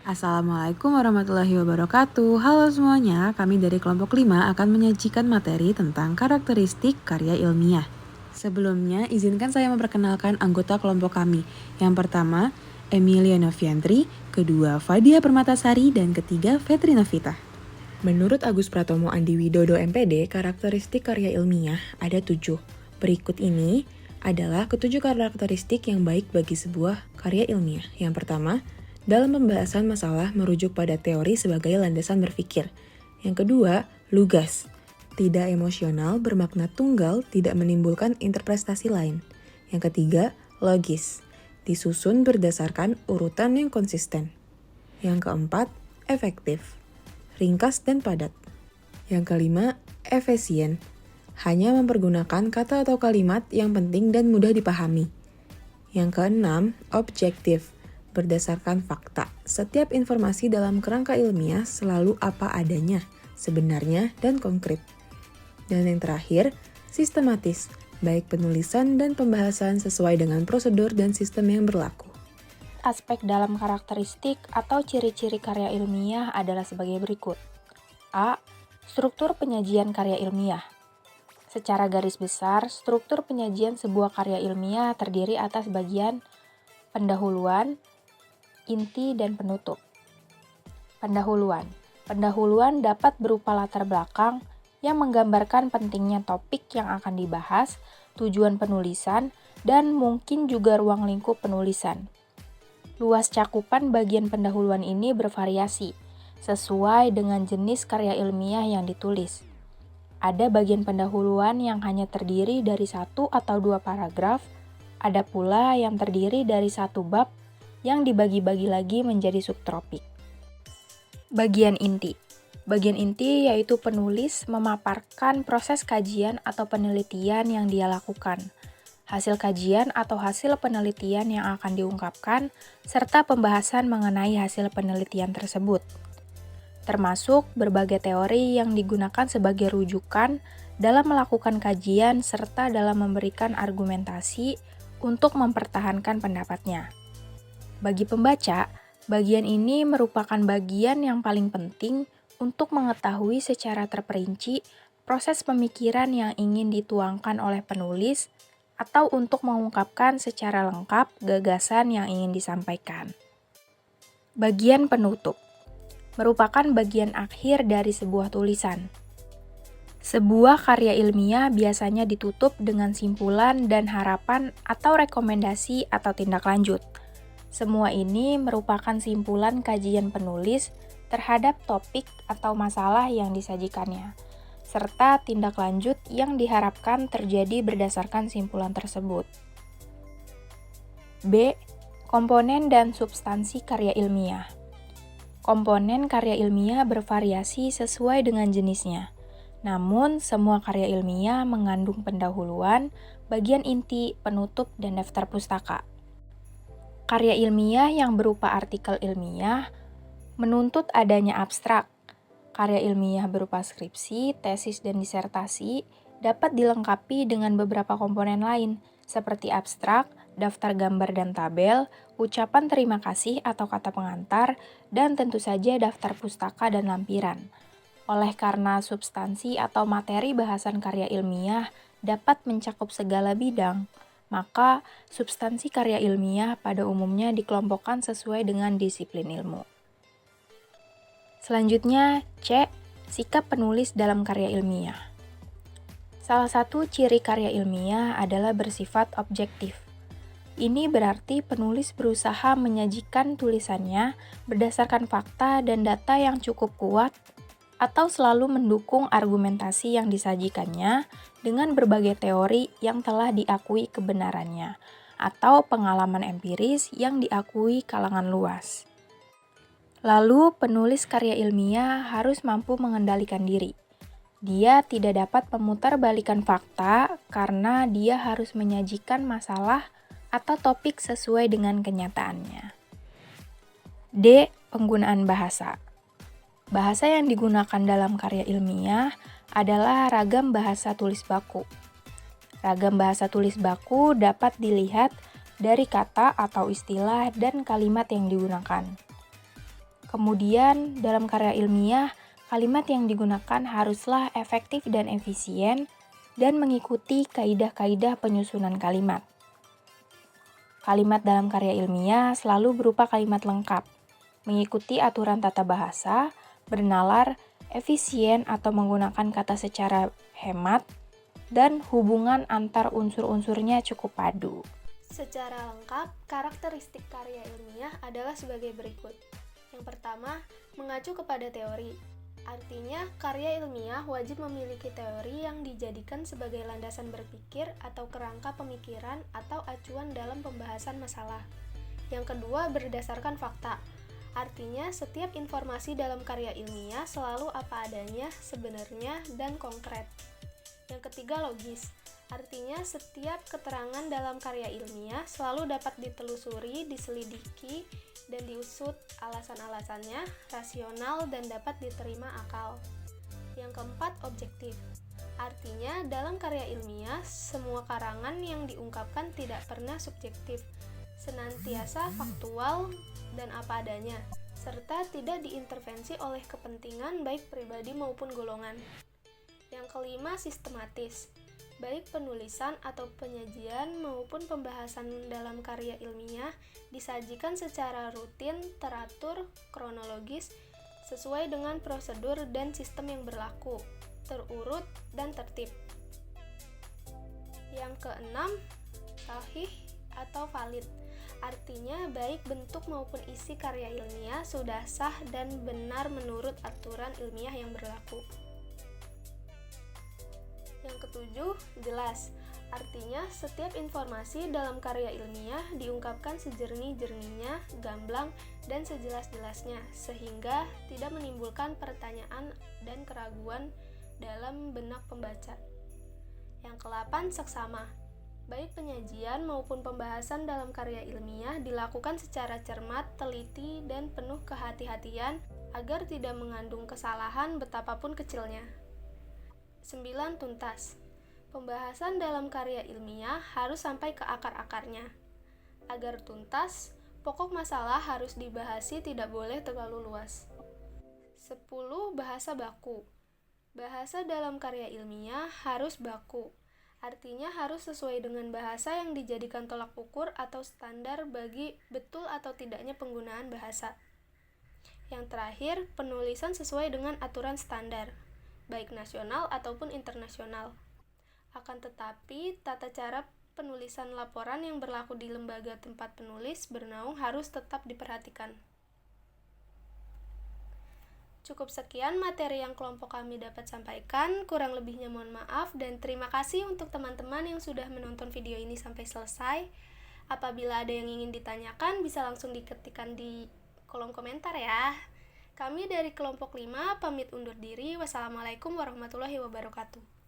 Assalamualaikum warahmatullahi wabarakatuh. Halo semuanya, kami dari kelompok 5 akan menyajikan materi tentang karakteristik karya ilmiah. Sebelumnya, izinkan saya memperkenalkan anggota kelompok kami. Yang pertama, Emilia Noviantri, kedua Fadia Permatasari, dan ketiga Fetri Novita. Menurut Agus Pratomo Andi Widodo MPD, karakteristik karya ilmiah ada 7. Berikut ini adalah ketujuh karakteristik yang baik bagi sebuah karya ilmiah. Yang pertama, dalam pembahasan masalah merujuk pada teori sebagai landasan berpikir. Yang kedua, lugas. Tidak emosional, bermakna tunggal, tidak menimbulkan interpretasi lain. Yang ketiga, logis. Disusun berdasarkan urutan yang konsisten. Yang keempat, efektif. Ringkas dan padat. Yang kelima, efisien. Hanya mempergunakan kata atau kalimat yang penting dan mudah dipahami. Yang keenam, objektif. Berdasarkan fakta, setiap informasi dalam kerangka ilmiah selalu apa adanya, sebenarnya dan konkret. Dan yang terakhir, sistematis, baik penulisan dan pembahasan sesuai dengan prosedur dan sistem yang berlaku. Aspek dalam karakteristik atau ciri-ciri karya ilmiah adalah sebagai berikut. A. Struktur penyajian karya ilmiah. Secara garis besar, struktur penyajian sebuah karya ilmiah terdiri atas bagian pendahuluan, inti, dan penutup. Pendahuluan. Pendahuluan dapat berupa latar belakang yang menggambarkan pentingnya topik yang akan dibahas, tujuan penulisan, dan mungkin juga ruang lingkup penulisan. Luas cakupan bagian pendahuluan ini bervariasi, sesuai dengan jenis karya ilmiah yang ditulis. Ada bagian pendahuluan yang hanya terdiri dari 1 atau 2 paragraf, ada pula yang terdiri dari 1 bab yang dibagi-bagi lagi menjadi subtopik. Bagian inti. Bagian inti yaitu penulis memaparkan proses kajian atau penelitian yang dia lakukan, hasil kajian atau hasil penelitian yang akan diungkapkan, serta pembahasan mengenai hasil penelitian tersebut. Termasuk berbagai teori yang digunakan sebagai rujukan dalam melakukan kajian serta dalam memberikan argumentasi untuk mempertahankan pendapatnya. Bagi pembaca, bagian ini merupakan bagian yang paling penting untuk mengetahui secara terperinci proses pemikiran yang ingin dituangkan oleh penulis atau untuk mengungkapkan secara lengkap gagasan yang ingin disampaikan. Bagian penutup merupakan bagian akhir dari sebuah tulisan. Sebuah karya ilmiah biasanya ditutup dengan simpulan dan harapan atau rekomendasi atau tindak lanjut. Semua ini merupakan simpulan kajian penulis terhadap topik atau masalah yang disajikannya, serta tindak lanjut yang diharapkan terjadi berdasarkan simpulan tersebut. B. Komponen dan substansi karya ilmiah. Komponen karya ilmiah bervariasi sesuai dengan jenisnya. Namun, semua karya ilmiah mengandung pendahuluan, bagian inti, penutup, dan daftar pustaka. Karya ilmiah yang berupa artikel ilmiah menuntut adanya abstrak. Karya ilmiah berupa skripsi, tesis, dan disertasi dapat dilengkapi dengan beberapa komponen lain, seperti abstrak, daftar gambar dan tabel, ucapan terima kasih atau kata pengantar, dan tentu saja daftar pustaka dan lampiran. Oleh karena substansi atau materi bahasan karya ilmiah dapat mencakup segala bidang, maka substansi karya ilmiah pada umumnya dikelompokkan sesuai dengan disiplin ilmu. Selanjutnya, C. Sikap penulis dalam karya ilmiah. Salah satu ciri karya ilmiah adalah bersifat objektif. Ini berarti penulis berusaha menyajikan tulisannya berdasarkan fakta dan data yang cukup kuat atau selalu mendukung argumentasi yang disajikannya dengan berbagai teori yang telah diakui kebenarannya atau pengalaman empiris yang diakui kalangan luas. Lalu, penulis karya ilmiah harus mampu mengendalikan diri. Dia tidak dapat memutarbalikkan fakta karena dia harus menyajikan masalah atau topik sesuai dengan kenyataannya. D. Penggunaan bahasa. Bahasa yang digunakan dalam karya ilmiah adalah ragam bahasa tulis baku. Ragam bahasa tulis baku dapat dilihat dari kata atau istilah dan kalimat yang digunakan. Kemudian, dalam karya ilmiah, kalimat yang digunakan haruslah efektif dan efisien dan mengikuti kaidah-kaidah penyusunan kalimat. Kalimat dalam karya ilmiah selalu berupa kalimat lengkap, mengikuti aturan tata bahasa, bernalar, efisien atau menggunakan kata secara hemat, dan hubungan antar unsur-unsurnya cukup padu. Secara lengkap, karakteristik karya ilmiah adalah sebagai berikut. Yang pertama, mengacu kepada teori. Artinya, karya ilmiah wajib memiliki teori yang dijadikan sebagai landasan berpikir atau kerangka pemikiran atau acuan dalam pembahasan masalah. Yang kedua, berdasarkan fakta. Artinya, setiap informasi dalam karya ilmiah selalu apa adanya, sebenarnya, dan konkret. Yang ketiga, logis. Artinya, setiap keterangan dalam karya ilmiah selalu dapat ditelusuri, diselidiki, dan diusut alasan-alasannya, rasional, dan dapat diterima akal. Yang keempat, objektif. Artinya, dalam karya ilmiah, semua karangan yang diungkapkan tidak pernah subjektif, senantiasa faktual dan apa adanya, serta tidak diintervensi oleh kepentingan baik pribadi maupun golongan. Yang kelima, sistematis. Baik penulisan atau penyajian maupun pembahasan dalam karya ilmiah disajikan secara rutin, teratur, kronologis, sesuai dengan prosedur dan sistem yang berlaku, terurut, dan tertib. Yang keenam, sahih atau valid. Artinya, baik bentuk maupun isi karya ilmiah sudah sah dan benar menurut aturan ilmiah yang berlaku. Yang ketujuh, jelas. Artinya, setiap informasi dalam karya ilmiah diungkapkan sejernih-jernihnya, gamblang, dan sejelas-jelasnya, sehingga tidak menimbulkan pertanyaan dan keraguan dalam benak pembaca. Yang ke-8, seksama. Baik penyajian maupun pembahasan dalam karya ilmiah dilakukan secara cermat, teliti, dan penuh kehati-hatian agar tidak mengandung kesalahan betapapun kecilnya. 9. Tuntas. Pembahasan dalam karya ilmiah harus sampai ke akar-akarnya. Agar tuntas, pokok masalah harus dibahasi, tidak boleh terlalu luas. 10. Bahasa baku. Bahasa dalam karya ilmiah harus baku. Artinya harus sesuai dengan bahasa yang dijadikan tolak ukur atau standar bagi betul atau tidaknya penggunaan bahasa. Yang terakhir, penulisan sesuai dengan aturan standar, baik nasional ataupun internasional. Akan tetapi, tata cara penulisan laporan yang berlaku di lembaga tempat penulis bernaung harus tetap diperhatikan. Cukup sekian materi yang kelompok kami dapat sampaikan, kurang lebihnya mohon maaf, dan terima kasih untuk teman-teman yang sudah menonton video ini sampai selesai. Apabila ada yang ingin ditanyakan, bisa langsung diketikkan di kolom komentar ya. Kami dari kelompok 5 pamit undur diri. Wassalamualaikum warahmatullahi wabarakatuh.